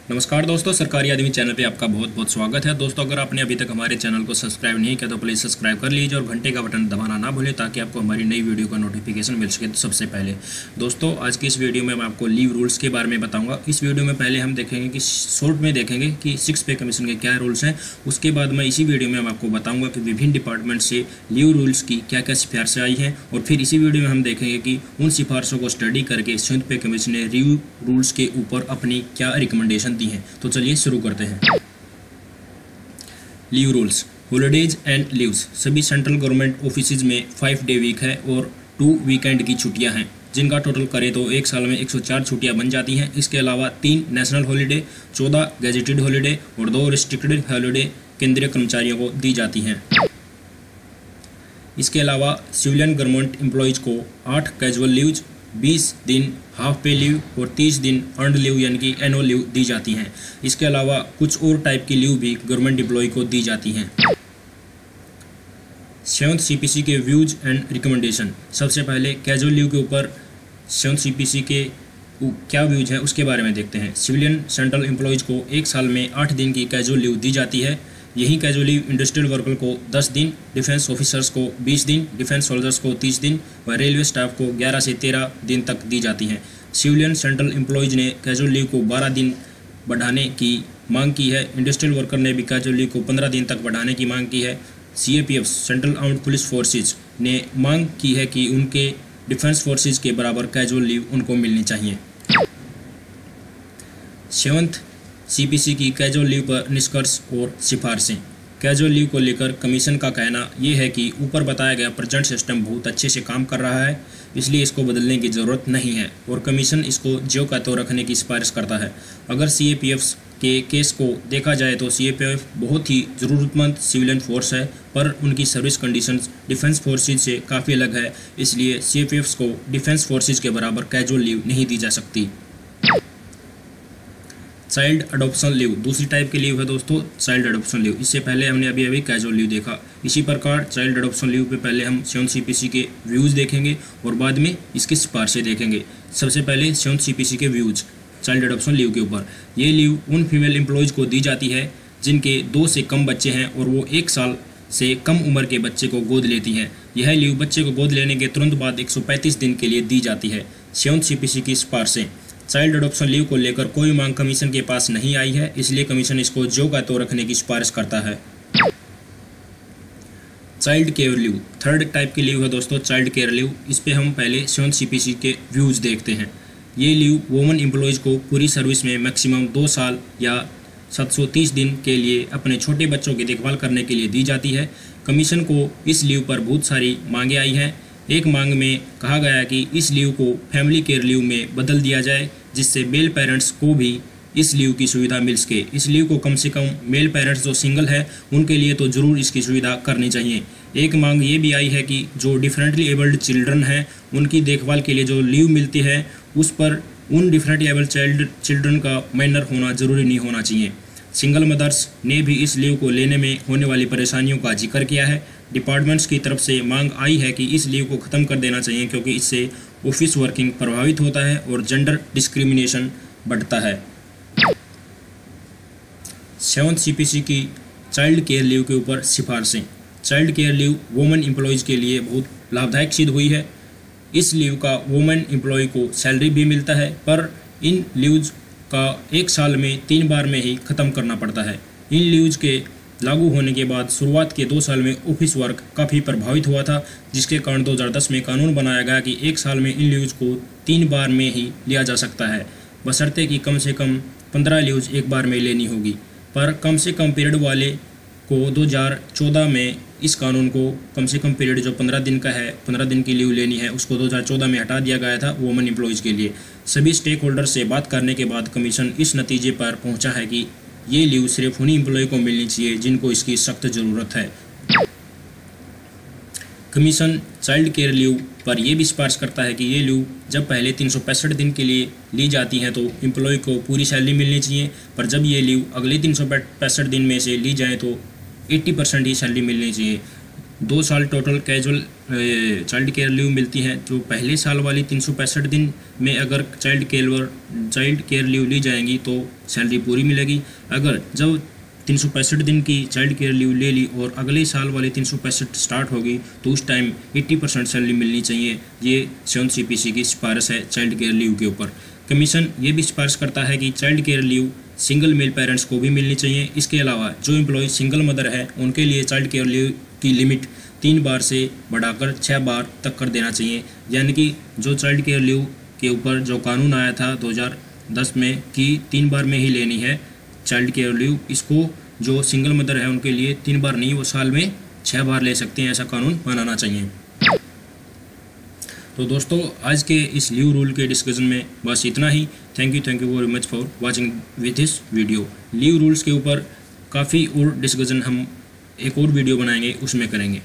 नमस्कार दोस्तों, सरकारी आदमी चैनल पे आपका बहुत बहुत स्वागत है। दोस्तों, अगर आपने अभी तक हमारे चैनल को सब्सक्राइब नहीं किया तो प्लीज़ सब्सक्राइब कर लीजिए और घंटे का बटन दबाना ना भूलें ताकि आपको हमारी नई वीडियो का नोटिफिकेशन मिल सके। तो सबसे पहले दोस्तों, आज की इस वीडियो में मैं आपको लीव रूल्स के बारे में बताऊँगा। इस वीडियो में पहले हम देखेंगे कि शॉर्ट में देखेंगे कि 6 पे कमीशन के क्या रूल्स हैं। उसके बाद मैं इसी वीडियो में आपको बताऊँगा कि विभिन्न डिपार्टमेंट से लीव रूल्स की क्या क्या सिफारिशें आई हैं, और फिर इसी वीडियो में हम देखेंगे कि उन सिफारिशों को स्टडी करके संयुक्त पे कमीशन ने लीव रूल्स के ऊपर अपनी क्या रिकमेंडेशन दी हैं। तो चलिए शुरू करते हैं। Leave rules. Holidays and leaves. सभी सेंट्रल गवर्नमेंट ऑफिसेज में 5 डे वीक है और 2 वीकेंड की छुट्टियां हैं, जिनका टोटल करें तो एक साल में 104 छुट्टियां बन जाती हैं। इसके अलावा 3 नेशनल हॉलीडे, 14 गैजेटेड हॉलीडे और 2 रिस्ट्रिक्टेड हॉलीडे केंद्रीय कर्मचारियों को दी जाती हैं। इसके अलावा सिविलियन गवर्नमेंट एम्प्लॉयज़ को 8 कैजुअल लीव्स, 20 दिन हाफ पे लीव और 30 दिन अर्नड लीव यानी कि एनुअल लीव दी जाती हैं। इसके अलावा कुछ और टाइप की लीव भी गवर्नमेंट एम्प्लॉय को दी जाती हैं। 7th CPC के व्यूज एंड रिकमेंडेशन। सबसे पहले कैजुअल लीव के ऊपर 7th CPC के क्या व्यूज है उसके बारे में देखते हैं। सिविलियन सेंट्रल एम्प्लॉयज़ को एक साल में 8 दिन की कैजुअल लीव दी जाती है। यही कैजुअल लीव इंडस्ट्रियल वर्कर को 10 दिन, डिफेंस ऑफिसर्स को 20 दिन, डिफेंस सोल्जर्स को 30 दिन व रेलवे स्टाफ को 11 से 13 दिन तक दी जाती हैं। सिविलियन सेंट्रल एम्प्लॉयज़ ने कैजुअल लीव को 12 दिन बढ़ाने की मांग की है। इंडस्ट्रियल वर्कर ने भी कैजुअल लीव को 15 दिन तक बढ़ाने की मांग की है। CAPF central armed police forces ने मांग की है कि उनके डिफेंस फोर्सेज के बराबर कैजुअल लीव उनको मिलनी चाहिए। 7th CPC की कैजुअल लीव पर निष्कर्ष और सिफारिशें। कैजुअल लीव को लेकर कमीशन का कहना यह है कि ऊपर बताया गया प्रेजेंट सिस्टम बहुत अच्छे से काम कर रहा है, इसलिए इसको बदलने की ज़रूरत नहीं है और कमीशन इसको ज्यों का त्यों रखने की सिफारिश करता है। अगर CAPF के केस को देखा जाए तो CAPF बहुत ही ज़रूरतमंद सिविलियन फोर्स है, पर उनकी सर्विस कंडीशंस डिफेंस फोर्सेज से काफ़ी अलग है, इसलिए CAPF को डिफेंस फोर्सेज के बराबर कैजुअल लीव नहीं दी जा सकती। चाइल्ड अडॉप्शन लीव दूसरी टाइप की लीव है दोस्तों, चाइल्ड अडॉप्शन लीव। इससे पहले हमने अभी कैजुअल लीव देखा। इसी प्रकार चाइल्ड अडॉप्शन लीव पे पहले हम 7th CPC के व्यूज़ देखेंगे और बाद में इसकी सिफारिशें देखेंगे। सबसे पहले 7th CPC के व्यूज़ चाइल्ड अडॉप्शन लीव के ऊपर। ये लीव उन फीमेल एम्प्लॉयज़ को दी जाती है जिनके 2 से कम बच्चे हैं और वो 1 साल से कम उम्र के बच्चे को गोद लेती हैं। यह लीव बच्चे को गोद लेने के तुरंत बाद 135 दिन के लिए दी जाती है। 7th CPC की सिफारिशें। चाइल्ड अडॉप्शन लीव को लेकर कोई मांग कमीशन के पास नहीं आई है, इसलिए कमीशन इसको ज्यों का त्यों रखने की सिफारिश करता है। Child care leave third type की लीव है दोस्तों, चाइल्ड केयर लीव। इस पे हम पहले 7th CPC के व्यूज़ देखते हैं। ये लीव वुमेन एम्प्लॉयज़ को पूरी सर्विस में मैक्सिमम 2 साल या 730 दिन के लिए अपने छोटे बच्चों की देखभाल करने के लिए दी जाती है। कमीशन को इस लीव पर बहुत सारी मांगें आई हैं। एक मांग में कहा गया कि इस लीव को फैमिली केयर लीव में बदल दिया जाए, जिससे मेल पेरेंट्स को भी इस लीव की सुविधा मिल सके। इस लीव को कम से कम मेल पेरेंट्स जो सिंगल है उनके लिए तो ज़रूर इसकी सुविधा करनी चाहिए। एक मांग ये भी आई है कि जो डिफरेंटली एबल्ड चिल्ड्रन हैं उनकी देखभाल के लिए जो लीव मिलती है उस पर उन डिफरेंटली एबल्ड चिल्ड्रन का माइनर होना ज़रूरी नहीं होना चाहिए। सिंगल मदर्स ने भी इस लीव को लेने में होने वाली परेशानियों का जिक्र किया है। डिपार्टमेंट्स की तरफ से मांग आई है कि इस लीव को ख़त्म कर देना चाहिए, क्योंकि इससे ऑफिस वर्किंग प्रभावित होता है और जेंडर डिस्क्रिमिनेशन बढ़ता है। 7th CPC की चाइल्ड केयर लीव के ऊपर सिफारिशें। Child care leave women employees के लिए बहुत लाभदायक सिद्ध हुई है। इस लीव का वुमेन एम्प्लॉय को सैलरी भी मिलता है, पर इन लीव्स का 1 साल में 3 बार में ही ख़त्म करना पड़ता है। इन लीव्स के लागू होने के बाद शुरुआत के 2 साल में ऑफिस वर्क काफ़ी प्रभावित हुआ था, जिसके कारण 2010 में कानून बनाया गया कि 1 साल में इन लीव्स को 3 बार में ही लिया जा सकता है, बशर्ते कि कम से कम 15 लीव्स एक बार में लेनी होगी। पर कम से कम पीरियड वाले को 2014 में इस कानून को कम से कम पीरियड जो 15 दिन का है, 15 दिन की लीव लेनी है, उसको 2014 में हटा दिया गया था वुमेन एम्प्लॉयज़ के लिए। सभी स्टेक होल्डर से बात करने के बाद कमीशन इस नतीजे पर पहुंचा है कि ये लीव सिर्फ उन्हीं एम्प्लॉय को मिलनी चाहिए जिनको इसकी सख्त ज़रूरत है। कमीशन चाइल्ड केयर लीव पर यह भी सिफारिश करता है कि ये लीव जब पहले 365 दिन के लिए ली जाती हैं तो एम्प्लॉय को पूरी सैलरी मिलनी चाहिए, पर जब ये लीव अगले 365 दिन में से ली जाए तो 80% ही सैलरी मिलनी चाहिए। 2 साल total casual child care leave मिलती है। जो पहले साल वाली 365 दिन में अगर चाइल्ड केयर लीव ली जाएंगी तो सैलरी पूरी मिलेगी। अगर जब 365 दिन की चाइल्ड केयर लीव ले ली और अगले साल वाली 365 स्टार्ट होगी तो उस टाइम 80% सैलरी मिलनी चाहिए। ये 7th CPC की सिफारिश है चाइल्ड केयर लीव के ऊपर। कमीशन ये भी सिफारिश करता है कि child care leave single male parents को भी मिलनी चाहिए। इसके अलावा जो एम्प्लॉय सिंगल मदर है उनके लिए चाइल्ड केयर लीव की लिमिट 3 बार से बढ़ाकर 6 बार तक कर देना चाहिए। यानी कि जो चाइल्ड केयर लीव के ऊपर जो कानून आया था 2010 में कि 3 बार में ही लेनी है चाइल्ड केयर लीव, इसको जो सिंगल मदर है उनके लिए 3 बार नहीं, वो साल में 6 बार ले सकते हैं। ऐसा कानून बनाना चाहिए। तो दोस्तों आज के इस लीव रूल के डिस्कशन में बस इतना ही। Thank you very much for watching with this video. Leave rules के ऊपर काफ़ी और डिस्कशन हम एक और वीडियो बनाएंगे, उसमें करेंगे।